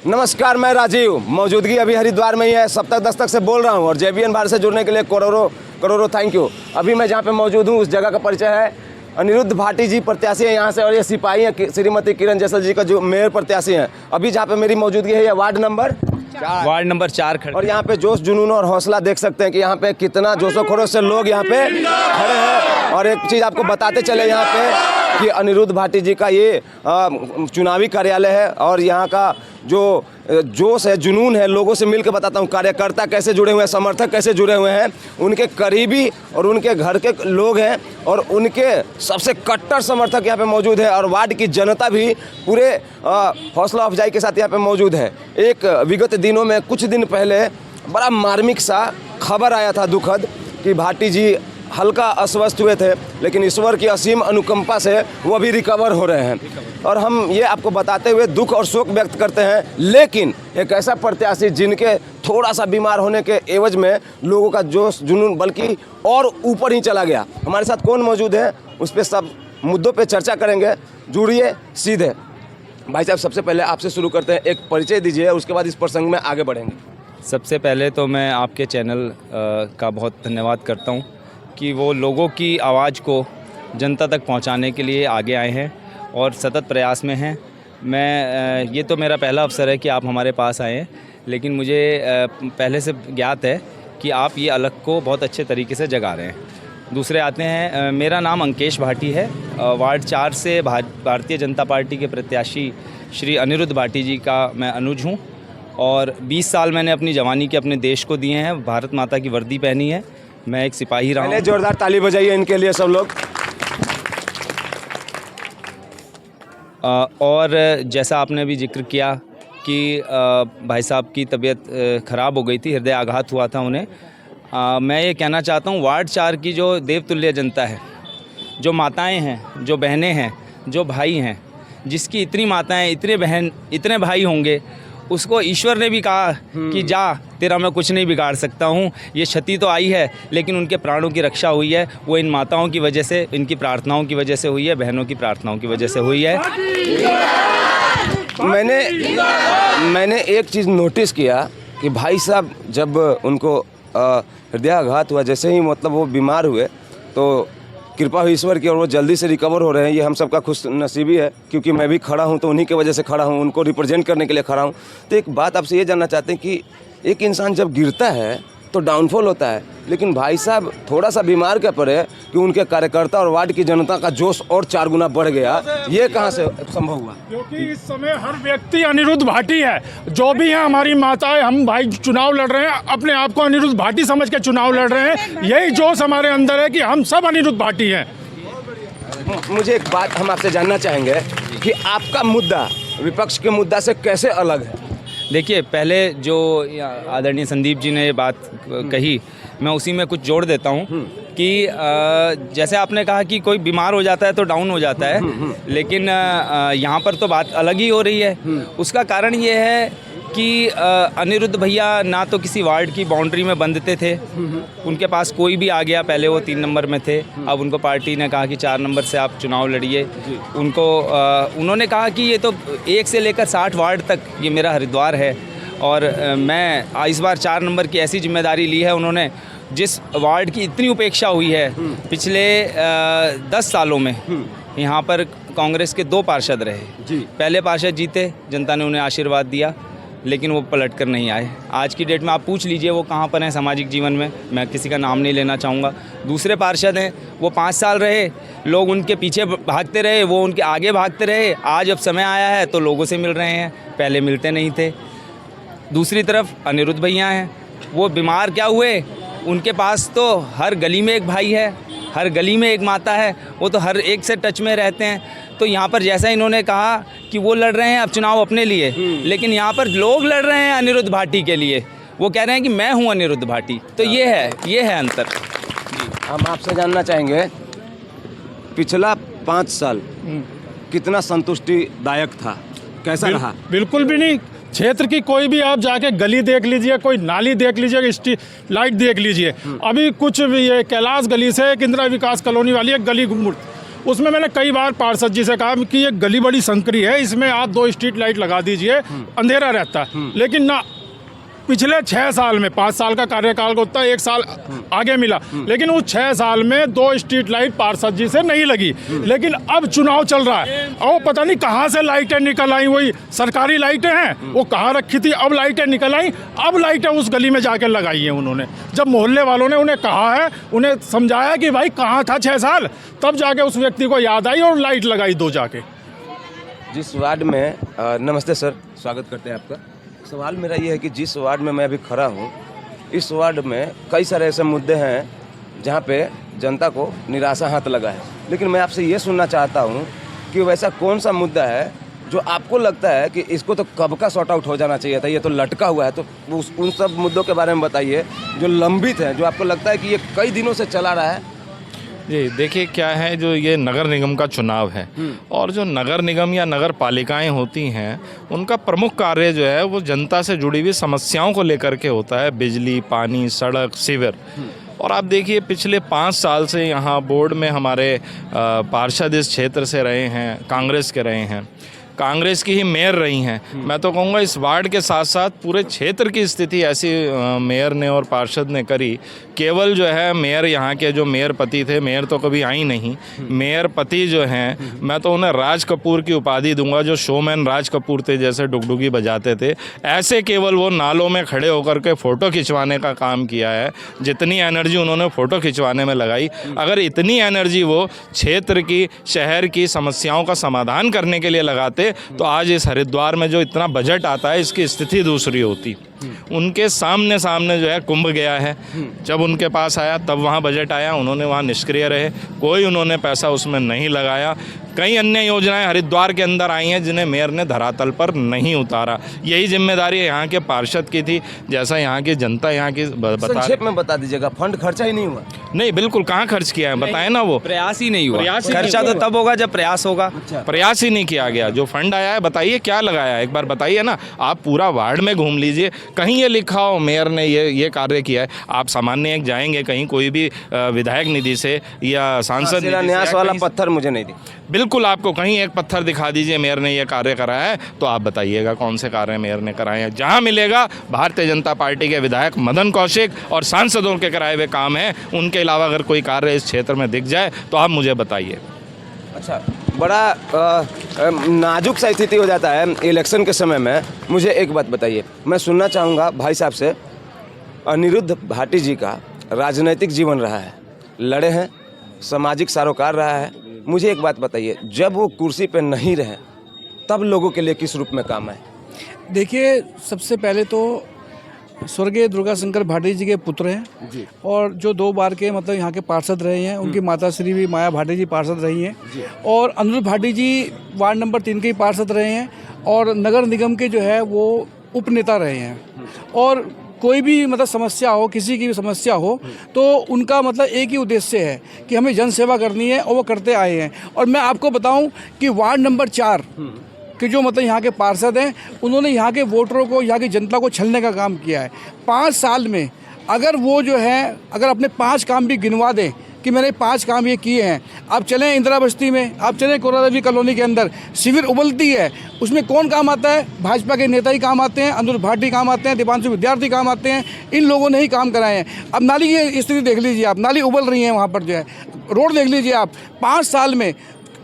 नमस्कार, मैं राजीव। मौजूदगी अभी हरिद्वार में ही है। सप्तक दस्तक से बोल रहा हूँ और JBN भारत से जुड़ने के लिए करोड़ों करोड़ों थैंक यू। अभी मैं जहाँ पे मौजूद हूँ उस जगह का परिचय है। अनिरुद्ध भाटी जी प्रत्याशी हैं यहाँ से और ये सिपाही हैं श्रीमती किरण जैसल जी का जो मेयर प्रत्याशी हैं। अभी जहाँ पे मेरी मौजूदगी है ये वार्ड नंबर 4 खड़े और यहाँ पे जोश जुनून और हौसला देख सकते हैं कि यहाँ पे कितना जोशो खरोश से लोग यहाँ पे खड़े हैं। और एक चीज़ आपको बताते चले यहाँ पे कि अनिरुद्ध भाटी जी का ये चुनावी कार्यालय है और यहाँ का जो जोश है, जुनून है, लोगों से मिलकर बताता हूँ कार्यकर्ता कैसे जुड़े हुए हैं, समर्थक कैसे जुड़े हुए हैं, उनके करीबी और उनके घर के लोग हैं और उनके सबसे कट्टर समर्थक यहाँ पे मौजूद है और वार्ड की जनता भी पूरे हौसला अफजाई के साथ यहाँ पे मौजूद है। एक विगत दिनों में कुछ दिन पहले बड़ा मार्मिक सा खबर आया था दुखद कि भाटी जी हल्का अस्वस्थ हुए थे, लेकिन ईश्वर की असीम अनुकंपा से वो भी रिकवर हो रहे हैं और हम ये आपको बताते हुए दुख और शोक व्यक्त करते हैं। लेकिन एक ऐसा प्रत्याशी जिनके थोड़ा सा बीमार होने के एवज में लोगों का जोश जुनून बल्कि और ऊपर ही चला गया। हमारे साथ कौन मौजूद है उस पर सब मुद्दों पर चर्चा करेंगे। जुड़िए सीधे। भाई साहब, सबसे पहले आपसे शुरू करते हैं, एक परिचय दीजिए, उसके बाद इस प्रसंग में आगे बढ़ेंगे। सबसे पहले तो मैं आपके चैनल का बहुत धन्यवाद करता हूँ कि वो लोगों की आवाज़ को जनता तक पहुंचाने के लिए आगे आए हैं और सतत प्रयास में हैं। मैं ये तो मेरा पहला अवसर है कि आप हमारे पास आए हैं, लेकिन मुझे पहले से ज्ञात है कि आप ये अलग को बहुत अच्छे तरीके से जगा रहे हैं। दूसरे आते हैं, मेरा नाम अंकेश भाटी है। वार्ड 4 से भारतीय जनता पार्टी के प्रत्याशी श्री अनिरुद्ध भाटी जी का मैं अनुज हूँ और 20 साल मैंने अपनी जवानी के अपने देश को दिए हैं। भारत माता की वर्दी पहनी है। मैं एक सिपाही रहा हूँ। जोरदार ताली बजाइए इनके लिए सब लोग। और जैसा आपने भी जिक्र किया कि भाई साहब की तबीयत ख़राब हो गई थी, हृदय आघात हुआ था उन्हें। मैं ये कहना चाहता हूँ वार्ड 4 की जो देवतुल्य जनता है, जो माताएं हैं, जो बहनें हैं, जो भाई हैं, जिसकी इतनी माताएं, इतने बहन, इतने भाई होंगे, उसको ईश्वर ने भी कहा कि जा, तेरा मैं कुछ नहीं बिगाड़ सकता हूँ। ये क्षति तो आई है लेकिन उनके प्राणों की रक्षा हुई है, वो इन माताओं की वजह से, इनकी प्रार्थनाओं की वजह से हुई है, बहनों की प्रार्थनाओं की वजह से हुई है। मैंने एक चीज़ नोटिस किया कि भाई साहब जब उनको हृदयाघात हुआ, जैसे ही मतलब वो बीमार हुए तो कृपा हुई ईश्वर की और वो जल्दी से रिकवर हो रहे हैं। ये हम सबका खुश नसीबी है क्योंकि मैं भी खड़ा हूँ तो उन्हीं की वजह से खड़ा हूँ, उनको रिप्रेजेंट करने के लिए खड़ा हूँ। तो एक बात आपसे ये जानना चाहते हैं कि एक इंसान जब गिरता है तो डाउनफॉल होता है, लेकिन भाई साहब थोड़ा सा बीमार क्या पड़े कि उनके कार्यकर्ता और वार्ड की जनता का जोश और 4 गुना बढ़ गया। ये कहाँ से संभव हुआ? क्योंकि इस समय हर व्यक्ति अनिरुद्ध भाटी है। जो भी है हमारी माताएं, हम भाई चुनाव लड़ रहे हैं, अपने आप को अनिरुद्ध भाटी समझ के चुनाव लड़ रहे हैं। यही जोश हमारे अंदर है कि हम सब अनिरुद्ध भाटी हैं। मुझे एक बात हम आपसे जानना चाहेंगे कि आपका मुद्दा विपक्ष के मुद्दा से कैसे अलग है? देखिए, पहले जो आदरणीय संदीप जी ने ये बात कही, मैं उसी में कुछ जोड़ देता हूँ कि जैसे आपने कहा कि कोई बीमार हो जाता है तो डाउन हो जाता है, लेकिन यहाँ पर तो बात अलग ही हो रही है। उसका कारण ये है कि अनिरुद्ध भैया ना तो किसी वार्ड की बाउंड्री में बंधते थे, उनके पास कोई भी आ गया, पहले वो 3 नंबर में थे, अब उनको पार्टी ने कहा कि 4 नंबर से आप चुनाव लड़िए। उनको उन्होंने कहा कि ये तो 1 से लेकर 60 वार्ड तक ये मेरा हरिद्वार है और मैं इस बार 4 नंबर की ऐसी जिम्मेदारी ली है। उन्होंने जिस वार्ड की इतनी उपेक्षा हुई है पिछले 10 सालों में, यहाँ पर कांग्रेस के 2 पार्षद रहे। पहले पार्षद जीते, जनता ने उन्हें आशीर्वाद दिया, लेकिन वो पलट कर नहीं आए। आज की डेट में आप पूछ लीजिए वो कहाँ पर हैं सामाजिक जीवन में, मैं किसी का नाम नहीं लेना चाहूँगा। दूसरे पार्षद हैं, वो 5 साल रहे, लोग उनके पीछे भागते रहे, वो उनके आगे भागते रहे। आज अब समय आया है तो लोगों से मिल रहे हैं, पहले मिलते नहीं थे। दूसरी तरफ अनिरुद्ध भैया हैं, वो बीमार क्या हुए, उनके पास तो हर गली में एक भाई है, हर गली में एक माता है, वो तो हर एक से टच में रहते हैं। तो यहाँ पर जैसा इन्होंने कहा कि वो लड़ रहे हैं अब चुनाव अपने लिए, लेकिन यहाँ पर लोग लड़ रहे हैं अनिरुद्ध भाटी के लिए। वो कह रहे हैं कि मैं हूँ अनिरुद्ध भाटी। तो ये है अंतर। हम आपसे जानना चाहेंगे पिछला 5 साल कितना संतुष्टिदायक था, कैसा रहा? बिल्कुल भी नहीं। क्षेत्र की कोई भी आप जाके गली देख लीजिए, कोई नाली देख लीजिए, स्ट्रीट लाइट देख लीजिए। अभी कुछ ये कैलाश गली से इंदिरा विकास कॉलोनी वाली एक गली उसमें मैंने कई बार पार्षद जी से कहा कि ये गली बड़ी संकरी है, इसमें आप 2 स्ट्रीट लाइट लगा दीजिए, अंधेरा रहता है। लेकिन ना, पिछले 6 साल में 5 साल का कार्यकाल को उतना 1 साल आगे मिला, लेकिन उस 6 साल में 2 स्ट्रीट लाइट पार्षद जी से नहीं लगी। लेकिन अब चुनाव चल रहा है और पता नहीं कहाँ से लाइटें निकल आई, वही सरकारी लाइटें हैं, वो कहाँ रखी थी, अब लाइटें निकल आई, अब लाइटें उस गली में जाके लगाई हैं उन्होंने। जब मोहल्ले वालों ने उन्हें कहा है, उन्हें समझाया कि भाई कहाँ था 6 साल, तब जाके उस व्यक्ति को याद आई और लाइट लगाई 2 जाके। जिस वार्ड में नमस्ते सर, स्वागत करते हैं आपका। सवाल मेरा ये है कि जिस वार्ड में मैं अभी खड़ा हूँ, इस वार्ड में कई सारे ऐसे मुद्दे हैं जहाँ पे जनता को निराशा हाथ लगा है। लेकिन मैं आपसे ये सुनना चाहता हूँ कि वैसा कौन सा मुद्दा है जो आपको लगता है कि इसको तो कब का सॉर्ट आउट हो जाना चाहिए था, ये तो लटका हुआ है। तो उन सब मुद्दों के बारे में बताइए जो लंबित हैं, जो आपको लगता है कि ये कई दिनों से चला रहा है। जी देखिए, क्या है, जो ये नगर निगम का चुनाव है और जो नगर निगम या नगर पालिकाएं होती हैं, उनका प्रमुख कार्य जो है वो जनता से जुड़ी हुई समस्याओं को लेकर के होता है। बिजली, पानी, सड़क, सीवर। और आप देखिए, पिछले 5 साल से यहाँ बोर्ड में हमारे पार्षद इस क्षेत्र से रहे हैं, कांग्रेस के रहे हैं, कांग्रेस की ही मेयर रही हैं। मैं तो कहूँगा इस वार्ड के साथ साथ पूरे क्षेत्र की स्थिति ऐसी मेयर ने और पार्षद ने करी। केवल जो है मेयर, यहाँ के जो मेयर पति थे, मेयर तो कभी आई नहीं, मेयर पति जो हैं, मैं तो उन्हें राज कपूर की उपाधि दूंगा, जो शोमैन राज कपूर थे, जैसे डुगडुगी बजाते थे, ऐसे केवल वो नालों में खड़े होकर के फ़ोटो खिंचवाने का काम किया है। जितनी एनर्जी उन्होंने फ़ोटो खिंचवाने में लगाई, अगर इतनी एनर्जी वो क्षेत्र की, शहर की समस्याओं का समाधान करने के लिए लगाते तो आज इस हरिद्वार में जो इतना बजट आता है, इसकी स्थिति दूसरी होती। उनके सामने जो है कुंभ गया है। जब उनके पास आया तब वहाँ बजट आया, उन्होंने वहाँ निष्क्रिय रहे, कोई उन्होंने पैसा उसमें नहीं लगाया। कई अन्य योजनाएं हरिद्वार के अंदर आई हैं जिन्हें मेयर ने धरातल पर नहीं उतारा। यही जिम्मेदारी यहाँ के पार्षद की थी, जैसा यहाँ की जनता यहाँ की संक्षेप में बता दीजिएगा। फंड खर्चा ही नहीं हुआ? नहीं, बिल्कुल, कहाँ खर्च किया है बताएं ना। वो प्रयास ही नहीं हुआ। खर्चा तो तब होगा जब प्रयास होगा। प्रयास ही नहीं किया गया। जो फंड आया है बताइए क्या लगाया है, एक बार बताइए ना। आप पूरा वार्ड में घूम लीजिए, कहीं ये लिखा हो मेयर ने ये कार्य किया है। आप सामान्य एक जाएंगे कहीं, कोई भी विधायक निधि से या सांसद शिलान्यास वाला पत्थर मुझे नहीं दी। बिल्कुल, आपको कहीं एक पत्थर दिखा दीजिए मेयर ने ये कार्य कराया है, तो आप बताइएगा कौन से कार्य मेयर ने कराए हैं। जहां मिलेगा भारतीय जनता पार्टी के विधायक मदन कौशिक और सांसदों के कराए हुए काम हैं। उनके अलावा अगर कोई कार्य इस क्षेत्र में दिख जाए तो आप मुझे बताइए। अच्छा, बड़ा नाजुक सा स्थिति हो जाता है इलेक्शन के समय में। मुझे एक बात बताइए, मैं सुनना चाहूँगा भाई साहब से, अनिरुद्ध भाटी जी का राजनीतिक जीवन रहा है, लड़े हैं, सामाजिक सरोकार रहा है। मुझे एक बात बताइए, जब वो कुर्सी पे नहीं रहे तब लोगों के लिए किस रूप में काम आए? देखिए, सबसे पहले तो स्वर्गीय दुर्गा शंकर भाटी जी के पुत्र हैं जी। और जो 2 बार के मतलब यहाँ के पार्षद रहे हैं, उनकी माता श्री भी माया भाटी जी पार्षद रही हैं जी। और अनिरुद्ध भाटी जी वार्ड नंबर 3 के पार्षद रहे हैं और नगर निगम के जो है वो उपनेता रहे हैं। और कोई भी मतलब समस्या हो, किसी की भी समस्या हो, तो उनका मतलब एक ही उद्देश्य है कि हमें जन सेवा करनी है, और वो करते आए हैं। और मैं आपको बताऊं कि वार्ड नंबर 4 कि जो मतलब यहाँ के पार्षद हैं, उन्होंने यहाँ के वोटरों को, यहाँ की जनता को छलने का काम किया है। 5 साल में अगर वो जो है, अगर अपने 5 काम भी गिनवा दें कि मैंने 5 काम ये किए हैं। आप चलें इंदिरा बस्ती में, आप चलें कोरादेवी कॉलोनी के अंदर, शिविर उबलती है, उसमें कौन काम आता है? भाजपा के नेता ही काम आते हैं, अनिरुद्ध भाटी काम आते हैं, दीपांशु विद्यार्थी काम आते हैं। इन लोगों ने ही काम कराए हैं। अब नाली की स्थिति देख लीजिए आप, नाली उबल रही है वहाँ पर जो है। रोड देख लीजिए आप, 5 साल में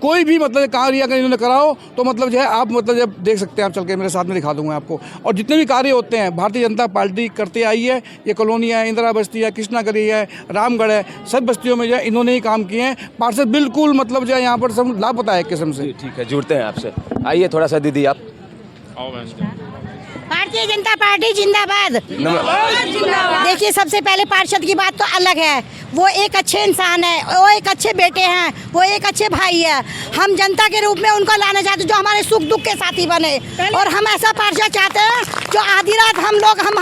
कोई भी मतलब कार्य अगर इन्होंने कराओ तो मतलब जो है आप मतलब जब देख सकते हैं, आप चल के मेरे साथ में दिखा दूंगा आपको। और जितने भी कार्य होते हैं भारतीय जनता पार्टी करते आई है। ये कॉलोनी है, इंदिरा बस्ती है, कृष्णा गली है, रामगढ़ है, सब बस्तियों में जो है इन्होंने ही काम किए हैं। पार्षद बिल्कुल मतलब जो है यहाँ पर सब लापता है एक किस्म से। ठीक है, जुड़ते हैं आपसे। आइए थोड़ा सा दीदी आप। भारतीय जनता पार्टी जिंदाबाद। देखिए, सबसे पहले पार्षद की बात तो अलग है। वो एक अच्छे इंसान है, वो एक अच्छे बेटे हैं, वो एक अच्छे भाई है। हम जनता के रूप में उनको लाना चाहते हैं जो हमारे सुख दुख के साथी बने। और हम ऐसा पार्षद चाहते हैं जो आधी रात हम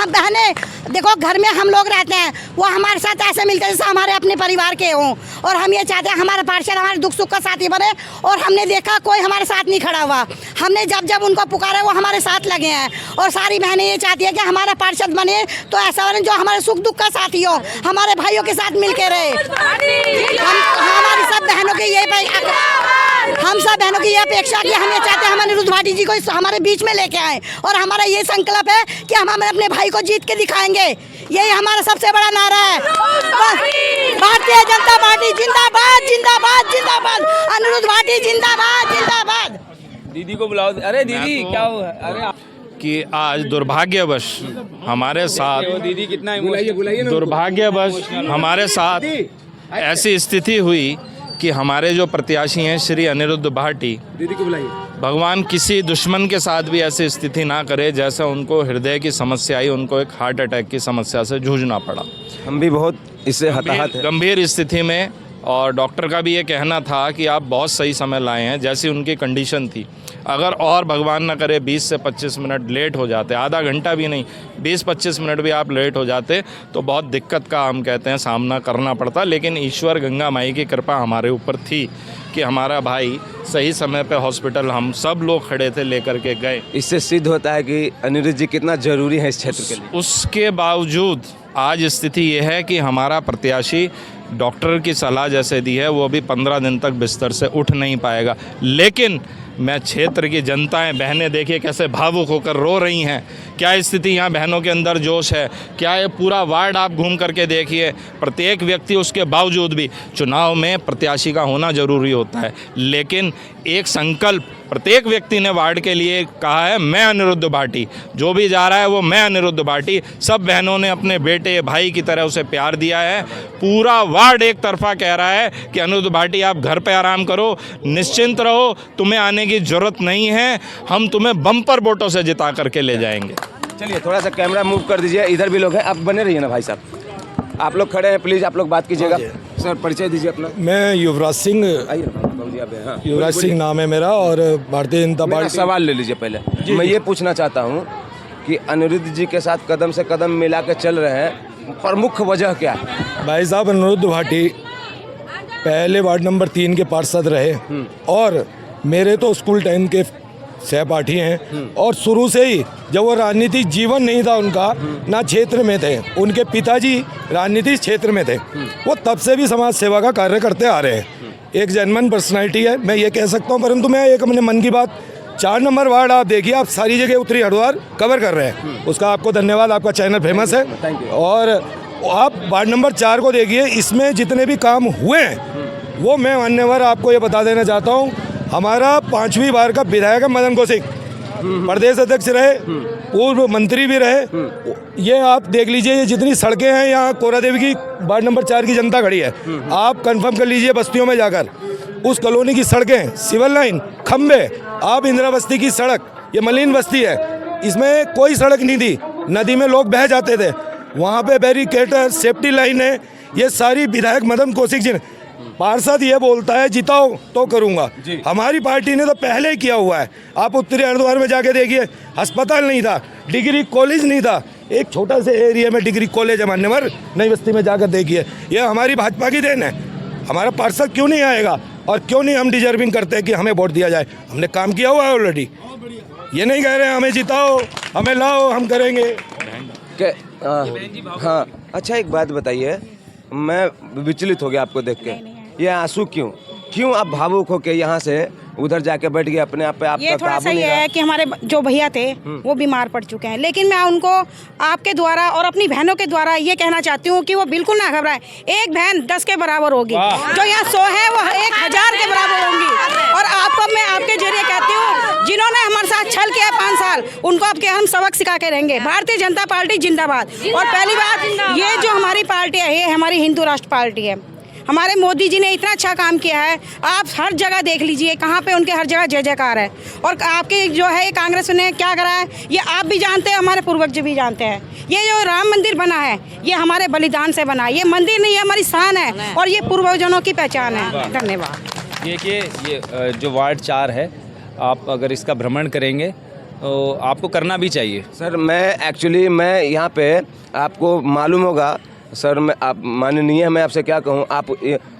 बहनें, देखो घर में हम लोग रहते हैं, वो हमारे साथ ऐसे मिलते हैं जैसे हमारे अपने परिवार के हों। और हम ये चाहते हैं हमारा पार्षद हमारे दुख सुख का साथी बने। और हमने देखा कोई हमारे साथ नहीं खड़ा हुआ, हमने जब जब उनको पुकारा वो हमारे साथ लगे हैं। और सारी बहनें ये चाहती है कि हमारा पार्षद बने तो ऐसा बने जो हमारे सुख दुख का साथी हो, हमारे भाइयों के साथ मिल के रहे। हमारी सब बहनों की ये हम सब बहनों की ये अपेक्षा कि हम ये चाहते हैं हम अनिरुद्ध भाटी जी को हमारे बीच में लेके आए और हमारा ये संकल्प है कि हम अपने भाई को जीत के दिखाएंगे। यही हमारा सबसे बड़ा नारा है। भारतीय जनता पार्टी जिंदाबाद जिंदाबाद जिंदाबाद, अनिरुद्ध भाटी जिंदाबाद जिंदाबाद। दीदी को बुलाओ। अरे दीदी क्या हुआ? अरे कि आज दुर्भाग्यवश हमारे साथ दीदी कितना दुर्भाग्यवश हमारे साथ ऐसी स्थिति हुई कि हमारे जो प्रत्याशी हैं श्री अनिरुद्ध भाटी, दीदी को बुलाइए। भगवान किसी दुश्मन के साथ भी ऐसी स्थिति ना करे जैसे उनको हृदय की समस्या आई, उनको एक हार्ट अटैक की समस्या से जूझना पड़ा। हम भी बहुत इससे हताहत हैं। गंभीर स्थिति में, और डॉक्टर का भी ये कहना था कि आप बहुत सही समय लाए हैं, जैसी उनकी कंडीशन थी। अगर और भगवान ना करे 20 से 25 मिनट लेट हो जाते, आधा घंटा भी नहीं 20-25 मिनट भी आप लेट हो जाते तो बहुत दिक्कत का हम कहते हैं सामना करना पड़ता। लेकिन ईश्वर गंगा माई की कृपा हमारे ऊपर थी कि हमारा भाई सही समय पे हॉस्पिटल हम सब लोग खड़े थे लेकर के गए। इससे सिद्ध होता है कि अनिरुद्ध जी कितना जरूरी है इस क्षेत्र के लिए। उसके बावजूद आज स्थिति ये है कि हमारा प्रत्याशी डॉक्टर की सलाह जैसे दी है वो अभी 15 दिन तक बिस्तर से उठ नहीं पाएगा। लेकिन मैं क्षेत्र की जनताएं, बहनें देखिए कैसे भावुक होकर रो रही हैं। क्या स्थिति यहाँ बहनों के अंदर जोश है, क्या ये पूरा वार्ड आप घूम करके देखिए, प्रत्येक व्यक्ति उसके बावजूद भी चुनाव में प्रत्याशी का होना ज़रूरी होता है, लेकिन एक संकल्प प्रत्येक व्यक्ति ने वार्ड के लिए कहा है, मैं अनिरुद्ध भाटी, जो भी जा रहा है वो मैं अनिरुद्ध भाटी। सब बहनों ने अपने बेटे भाई की तरह उसे प्यार दिया है। पूरा वार्ड एक तरफा कह रहा है कि अनिरुद्ध भाटी आप घर पे आराम करो, निश्चिंत रहो, तुम्हें आने की ज़रूरत नहीं है, हम तुम्हें बम्पर वोटों से जिता करके ले जाएंगे। चलिए थोड़ा सा कैमरा मूव कर दीजिए, इधर भी लोग हैं, आप बने रहिए ना भाई साहब। आप लोग खड़े हैं, प्लीज़ आप लोग बात कीजिएगा। सर परिचय दीजिए अपना। मैं युवराज सिंह, आइए बाबू जी, आप हैं। हाँ, युवराज सिंह नाम है मेरा और भारतीय जनता मेरा पार्टी। सवाल ले लीजिए पहले। मैं ये पूछना चाहता हूँ कि अनिरुद्ध जी के साथ कदम से कदम मिला के चल रहे हैं, प्रमुख वजह क्या है? भाई साहब अनिरुद्ध भाटी पहले वार्ड नंबर 3 के पार्षद रहे और मेरे तो स्कूल टाइम के सहपाठी हैं और शुरू से ही जब वो राजनीतिक जीवन नहीं था उनका, ना क्षेत्र में थे, उनके पिताजी राजनीतिक क्षेत्र में थे, वो तब से भी समाज सेवा का कार्य करते आ रहे हैं। एक जेन्युइन पर्सनालिटी है, मैं ये कह सकता हूँ। परंतु मैं एक अपने मन की बात, 4 नंबर वार्ड आप देखिए, आप सारी जगह उत्तरी हरिद्वार कवर कर रहे हैं, उसका आपको धन्यवाद, आपका चैनल फेमस है। और आप वार्ड नंबर 4 को देखिए, इसमें जितने भी काम हुए हैं वो मैं मान्यवर आपको ये बता देना चाहता हूँ। हमारा 5वीं बार का विधायक है मदन कौशिक, प्रदेश अध्यक्ष रहे, पूर्व मंत्री भी रहे। ये आप देख लीजिए, ये जितनी सड़कें हैं यहाँ कोरा देवी की वार्ड नंबर 4 की जनता खड़ी है, आप कंफर्म कर लीजिए बस्तियों में जाकर, उस कॉलोनी की सड़कें, सिविल लाइन, खंबे, आप इंदिरा बस्ती की सड़क, ये मलिन बस्ती है, इसमें कोई सड़क नहीं थी, नदी में लोग बह जाते थे, वहाँ पे बैरिकेटर, सेफ्टी लाइन है। ये सारी विधायक मदन कौशिक जी ने, पार्षद ये बोलता है जिताओ तो करूंगा, हमारी पार्टी ने तो पहले ही किया हुआ है। आप उत्तरी हरिद्वार में जाके देखिए, अस्पताल नहीं था, डिग्री कॉलेज नहीं था, एक छोटा से एरिया में डिग्री कॉलेज है मान्यवर, नई बस्ती में जाकर देखिए। ये हमारी भाजपा की देन है। हमारा पार्षद क्यों नहीं आएगा और क्यों नहीं हम डिजर्विंग करते हैं कि हमें वोट दिया जाए? हमने काम किया हुआ है ऑलरेडी। ये नहीं कह रहे हैं हमें जिताओ, हमें लाओ, हम करेंगे। हाँ, अच्छा एक बात बताइए, मैं विचलित हो गया आपको देख के। ये आंसू क्यों आप भावुक हो के यहाँ से उधर जाके बैठ गए अपने आप पे? आपका ये थोड़ा सा ये है कि हमारे जो भैया थे वो बीमार पड़ चुके हैं, लेकिन मैं उनको आपके द्वारा और अपनी बहनों के द्वारा ये कहना चाहती हूँ कि वो बिल्कुल ना घबराएं। एक बहन 10 के बराबर होगी, जो यहाँ 100 है वो 1000 के बराबर होंगी। और आपको मैं आपके जरिए कहती हूँ, जिन्होंने हमारे साथ छल किया 5 साल, उनको आपके हम सबक सिखा के रहेंगे। भारतीय जनता पार्टी जिंदाबाद। और पहली बात, ये जो हमारी पार्टी है, ये हमारी हिंदू राष्ट्र पार्टी है। हमारे मोदी जी ने इतना अच्छा काम किया है, आप हर जगह देख लीजिए, कहाँ पे उनके हर जगह जय जयकार है। और आपके जो है कांग्रेस ने क्या करा है, ये आप भी जानते हैं, हमारे पूर्वज भी जानते हैं। ये जो राम मंदिर बना है, ये हमारे बलिदान से बना है। ये मंदिर नहीं है, हमारी शान है और ये पूर्वजों की पहचान है। धन्यवाद। देखिए, ये जो वार्ड 4 है, आप अगर इसका भ्रमण करेंगे तो आपको करना भी चाहिए। सर मैं यहाँ पे आपको मालूम होगा सर, मैं आप माननीय, मैं आपसे क्या कहूँ, आप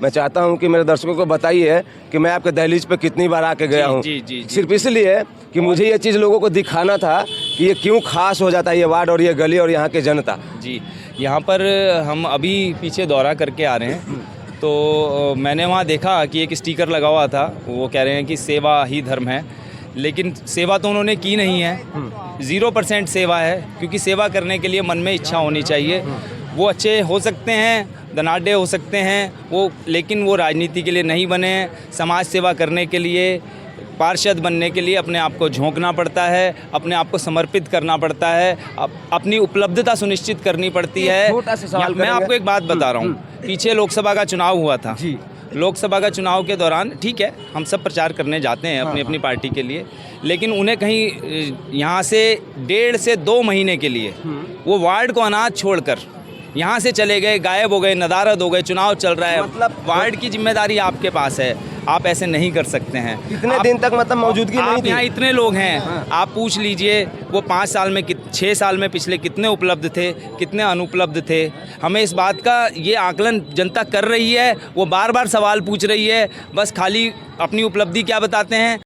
मैं चाहता हूँ कि मेरे दर्शकों को बताइए कि मैं आपके दहलीज पे कितनी बार आके गया हूँ। सिर्फ इसलिए कि मुझे ये चीज़ लोगों को दिखाना था कि ये क्यों खास हो जाता है, ये वार्ड और ये गली और यहाँ के जनता। जी, यहाँ पर हम अभी पीछे दौरा करके आ रहे हैं, तो मैंने वहाँ देखा कि एक स्टिकर लगा हुआ था, वो कह रहे हैं कि सेवा ही धर्म है, लेकिन सेवा तो उन्होंने की नहीं है। 0% सेवा है, क्योंकि सेवा करने के लिए मन में इच्छा होनी चाहिए। वो अच्छे हो सकते हैं, धनाढ़ हो सकते हैं वो, लेकिन वो राजनीति के लिए नहीं बने हैं। समाज सेवा करने के लिए, पार्षद बनने के लिए अपने आप को झोंकना पड़ता है, अपने आप को समर्पित करना पड़ता है, अपनी उपलब्धता सुनिश्चित करनी पड़ती है। छोटा सा सवाल मैं आपको एक बात बता रहा हूँ, पीछे लोकसभा का चुनाव हुआ था जी। लोकसभा का चुनाव के दौरान ठीक है, हम सब प्रचार करने जाते हैं अपनी अपनी पार्टी के लिए, लेकिन उन्हें कहीं यहाँ से 1.5 से 2 महीने के लिए वो वार्ड को अनाज छोड़कर यहाँ से चले गए, गायब हो गए, नदारद हो गए। चुनाव चल रहा है, मतलब वार्ड की जिम्मेदारी आपके पास है, आप ऐसे नहीं कर सकते हैं। कितने दिन तक मतलब मौजूदगी नहीं आप थी? यहाँ इतने लोग हैं, आप पूछ लीजिए वो 5 साल में 6 साल में पिछले कितने उपलब्ध थे, कितने अनुपलब्ध थे। हमें इस बात का ये आकलन जनता कर रही है, वो बार बार सवाल पूछ रही है, बस खाली अपनी उपलब्धि क्या बताते हैं।